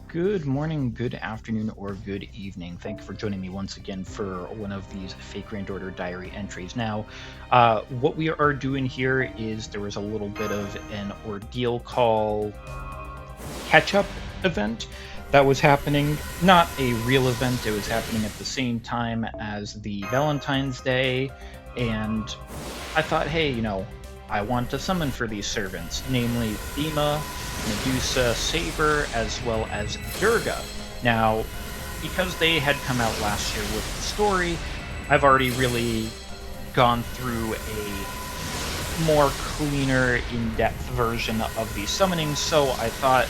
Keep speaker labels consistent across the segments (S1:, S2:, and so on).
S1: Good morning, good afternoon, or good evening. Thank you for joining me once again for one of these Fake Grand Order diary entries. Now, what we are doing here is there was a little bit of an Ordeal call catch-up event that was happening. Not a real event, it was happening at the same time as the Valentine's Day, and I thought, hey, I want to summon for these servants, namely Bhima, Medusa, Saber, as well as Durga. Now, because they had come out last year with the story, I've already really gone through a more cleaner, in-depth version of these summonings, so I thought,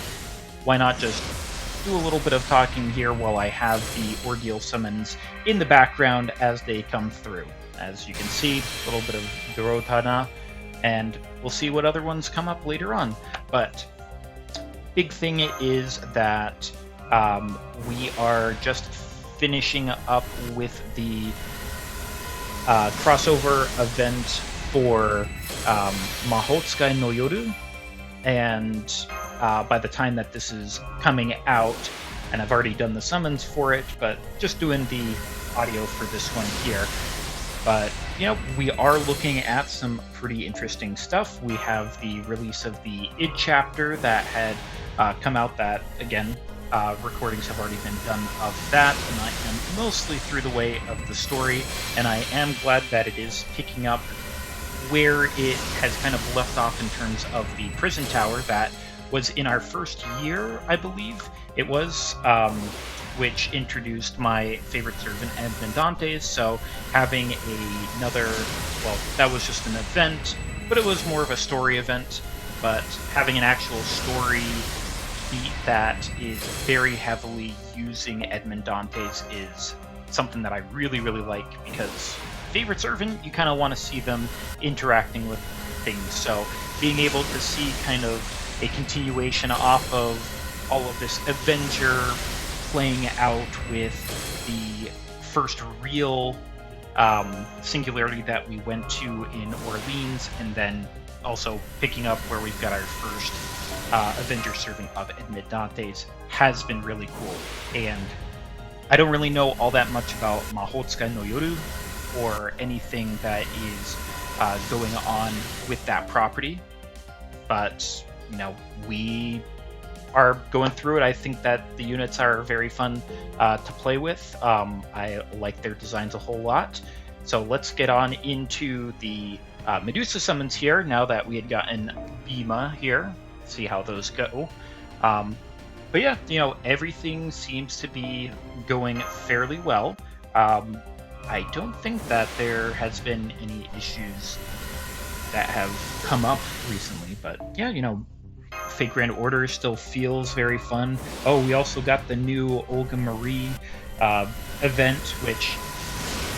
S1: why not just do a little bit of talking here while I have the Ordeal summons in the background as they come through. As you can see, a little bit of Dorotana, and we'll see what other ones come up later on. But big thing is that we are just finishing up with the crossover event for Mahotsukai no Yoru, and by the time that this is coming out, and I've already done the summons for it, but just doing the audio for this one here. But, we are looking at some pretty interesting stuff. We have the release of the id chapter that had come out that, again, recordings have already been done of that, and I am mostly through the way of the story, and I am glad that it is picking up where it has kind of left off in terms of the prison tower that was in our first year, I believe it was, which introduced my favorite servant, Edmund Dantes. So having another, well, that was just an event, but it was more of a story event. But having an actual story beat that is very heavily using Edmund Dantes is something that I really, really like, because favorite servant, you kind of want to see them interacting with things. So being able to see kind of a continuation off of all of this Avenger playing out with the first real singularity that we went to in Orleans, and then also picking up where we've got our first Avenger servant of Edmund Dantes has been really cool. And I don't really know all that much about Mahotsukai no Yoru or anything that is going on with that property, but we are going through it. I think that the units are very fun to play with. I like their designs a whole lot. So let's get on into the Medusa summons here, now that we had gotten Bhima here. See how those go. But yeah, everything seems to be going fairly well. I don't think that there has been any issues that have come up recently, but yeah, Fake Grand Order still feels very fun. Oh, we also got the new Olga Marie event, which,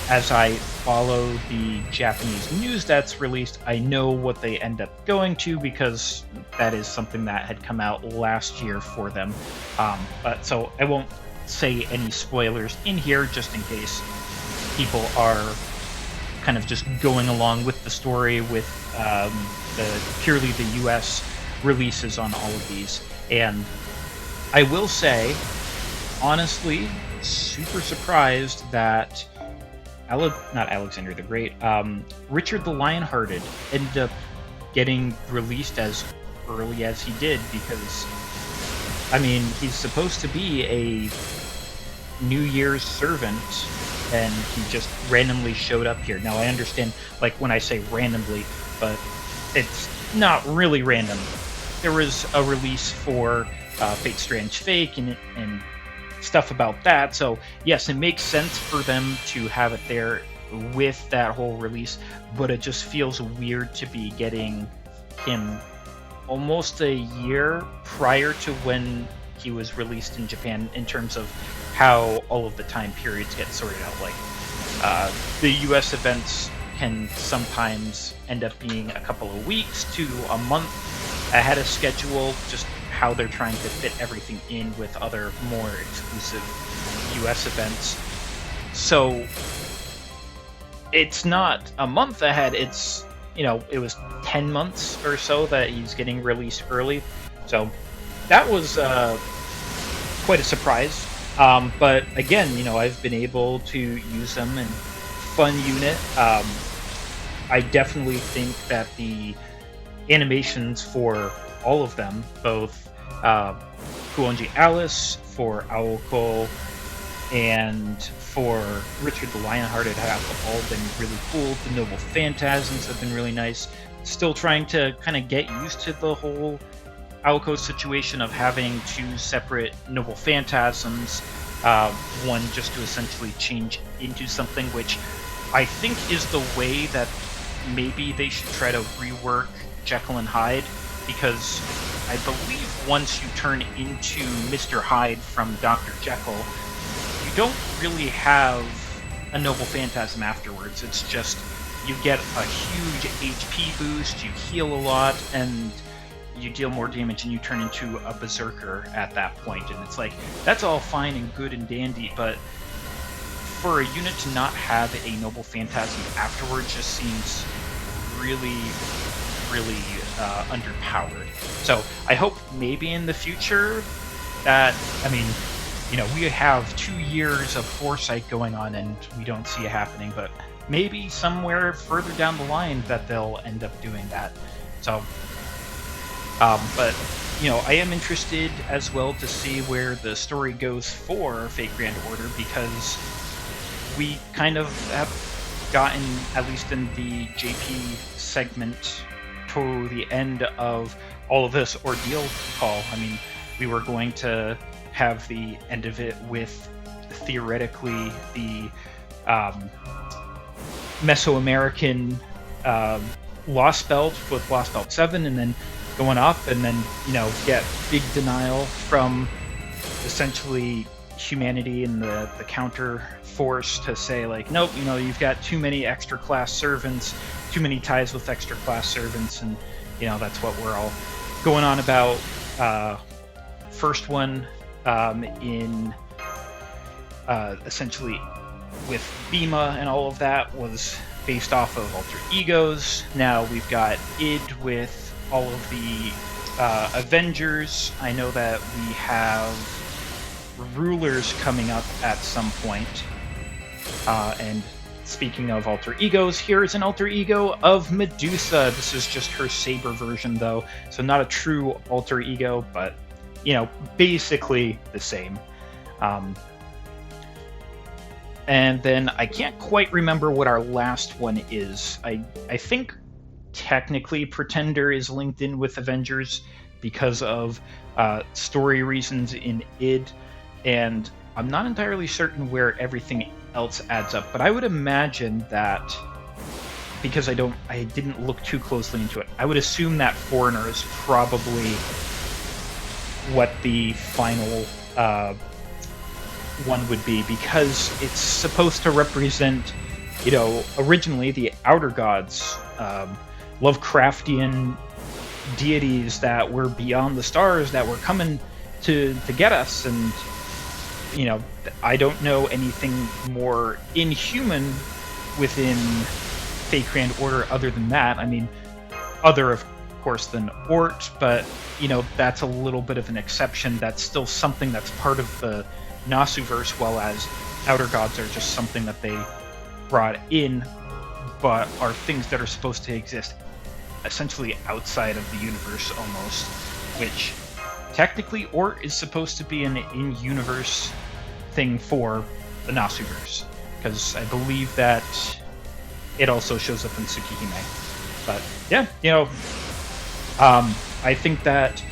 S1: as I follow the Japanese news that's released, I know what they end up going to, because that is something that had come out last year for them. But so I won't say any spoilers in here, just in case people are kind of just going along with the story with purely the US releases on all of these. And I will say, honestly, super surprised that not Alexander the Great, Richard the Lionhearted ended up getting released as early as he did, because he's supposed to be a New Year's servant, and he just randomly showed up here. Now I understand, when I say randomly, but it's not really random. There was a release for Fate Strange Fake and stuff about that, so yes, it makes sense for them to have it there with that whole release, but it just feels weird to be getting him almost a year prior to when he was released in Japan, in terms of how all of the time periods get sorted out. The US events can sometimes end up being a couple of weeks to a month ahead of schedule, just how they're trying to fit everything in with other more exclusive US events. So it's not a month ahead, it's, it was 10 months or so that he's getting released early. So that was quite a surprise. But again, I've been able to use them in fun unit. I definitely think that the animations for all of them, both Kuonji Alice, for Aoko, and for Richard the Lionhearted have all been really cool. The Noble Phantasms have been really nice. Still trying to kind of get used to the whole Aoko situation of having two separate Noble Phantasms, one just to essentially change into something, which I think is the way that maybe they should try to rework Jekyll and Hyde, because I believe once you turn into Mr. Hyde from Dr. Jekyll, you don't really have a Noble Phantasm afterwards. It's just you get a huge HP boost, you heal a lot, and you deal more damage, and you turn into a berserker at that point. And it's like, that's all fine and good and dandy, but for a unit to not have a Noble Phantasm afterwards just seems really, really underpowered. So I hope maybe in the future that, we have 2 years of foresight going on and we don't see it happening, but maybe somewhere further down the line that they'll end up doing that. So, but, I am interested as well to see where the story goes for Fate Grand Order, because we kind of have gotten, at least in the JP segment, to the end of all of this Ordeal call. We were going to have the end of it with, theoretically, the Mesoamerican Lost Belt with Lost Belt 7, and then going up, and then, get big denial from essentially humanity and the counter force to say, like, nope, you've got too many extra class servants, too many ties with extra class servants, and that's what we're all going on about. First one in essentially with Bhima and all of that was based off of alter egos. Now we've got id with all of the Avengers. I know that we have rulers coming up at some point. And speaking of alter egos, here's an alter ego of Medusa. This is just her saber version, though, so not a true alter ego, but, basically the same. And then I can't quite remember what our last one is. I think technically Pretender is linked in with Avengers because of story reasons in id, and I'm not entirely certain where everything else adds up, but I would imagine that, because I didn't look too closely into it, I would assume that Foreigner is probably what the final one would be, because it's supposed to represent, originally the Outer Gods, Lovecraftian deities that were beyond the stars that were coming to get us, and I don't know anything more inhuman within Fate Grand Order other than that. Other, of course, than Ort, but, that's a little bit of an exception. That's still something that's part of the Nasuverse, while as Outer Gods are just something that they brought in, but are things that are supposed to exist essentially outside of the universe almost, which technically Ort is supposed to be an in-universe thing for the Nasuverse, because I believe that it also shows up in Tsukihime. But yeah, I think that,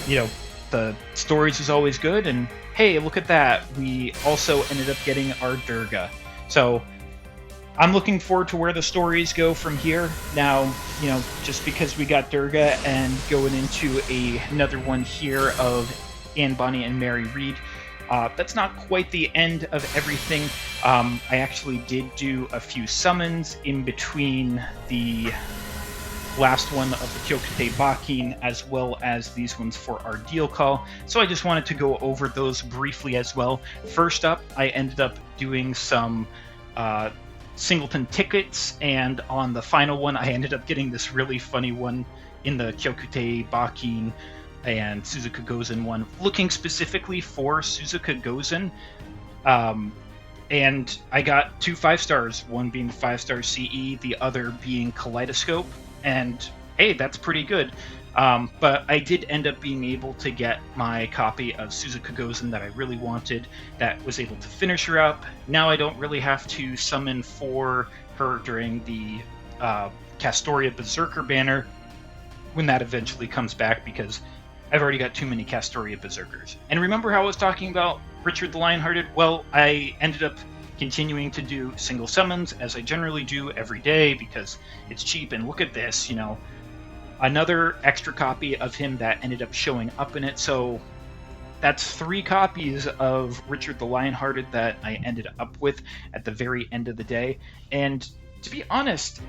S1: the stories is always good, and hey, look at that, we also ended up getting our Durga. So I'm looking forward to where the stories go from here. Now, just because we got Durga and going into another one here of Anne Bonny and Mary Read, that's not quite the end of everything. I actually did do a few summons in between the last one of the Kyokute Bakin, as well as these ones for our deal call. So I just wanted to go over those briefly as well. First up, I ended up doing some singleton tickets, and on the final one I ended up getting this really funny one in the Kyokute Bakin and Suzuka Gozen one, looking specifically for Suzuka Gozen. And I got 2 5-stars, one being 5-star CE, the other being Kaleidoscope, and hey, that's pretty good. But I did end up being able to get my copy of Suzuka Gozen that I really wanted, that was able to finish her up. Now I don't really have to summon for her during the Castoria Berserker banner when that eventually comes back, because I've already got too many Castoria Berserkers. And remember how I was talking about Richard the Lionhearted? Well, I ended up continuing to do single summons, as I generally do every day, because it's cheap, and look at this, another extra copy of him that ended up showing up in it. So that's 3 copies of Richard the Lionhearted that I ended up with at the very end of the day. And to be honest,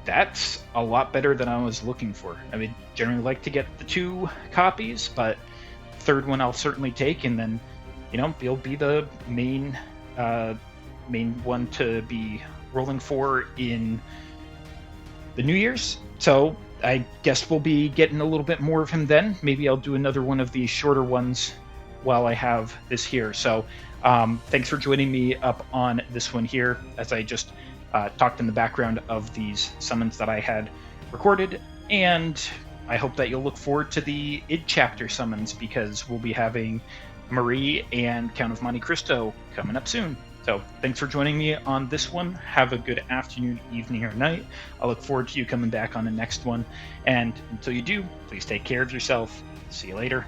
S1: that's a lot better than I was looking for. I mean, generally like to get the 2 copies, but third one I'll certainly take, and then, it'll be the main one to be rolling for in the New Year's. So I guess we'll be getting a little bit more of him then. Maybe I'll do another one of these shorter ones while I have this here. So thanks for joining me up on this one here, as I just talked in the background of these summons that I had recorded. And I hope that you'll look forward to the id chapter summons, because we'll be having Marie and Count of Monte Cristo coming up soon. So thanks for joining me on this one. Have a good afternoon, evening, or night. I look forward to you coming back on the next one. And until you do, please take care of yourself. See you later.